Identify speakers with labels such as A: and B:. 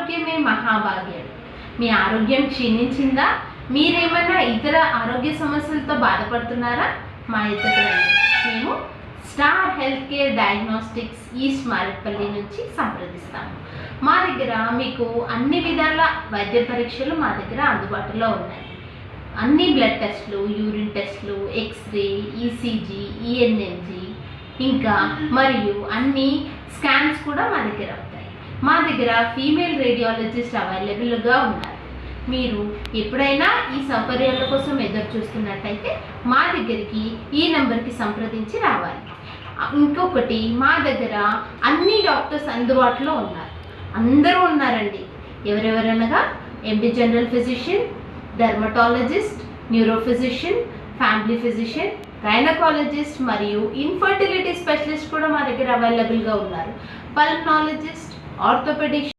A: ఆరోగ్యమే మహాభాగ్యం. మీ ఆరోగ్యం క్షీణించిందా? మీరేమైనా ఇతర ఆరోగ్య సమస్యలతో బాధపడుతున్నారా? మా ఇద్దరు మేము star health care diagnostics east Marredpally నుంచి సంప్రదిస్తాము. మా దగ్గర మీకు అన్ని విధాల వైద్య పరీక్షలు మా దగ్గర అందుబాటులో ఉన్నాయి. అన్ని బ్లడ్ టెస్ట్లు, యూరిన్ టెస్ట్లు, ఎక్స్రే, ఈసీజీ, ఈఎన్ఎంజీ ఇంకా మరియు అన్ని స్కాన్స్ కూడా మా దగ్గర ఉంటాయి. మా దగ్గర ఫీమేల్ రేడియాలజిస్ట్ అవైలబుల్గా ఉన్నారు. మీరు ఎప్పుడైనా ఈ సౌకర్యాల కోసం ఎదురు చూస్తున్నట్టయితే మా దగ్గరికి ఈ నెంబర్కి సంప్రదించి రావాలి. ఇంకొకటి, మా దగ్గర అన్ని డాక్టర్స్ అందుబాటులో ఉన్నారు. అందరూ ఉన్నారండి. ఎవరెవరనగా MD general physician, dermatologist, neuro physician, family physician, gynaecologist మరియు ఇన్ఫర్టిలిటీ స్పెషలిస్ట్ కూడా మా దగ్గర అవైలబుల్గా ఉన్నారు. Pulmonologist, orthopaedic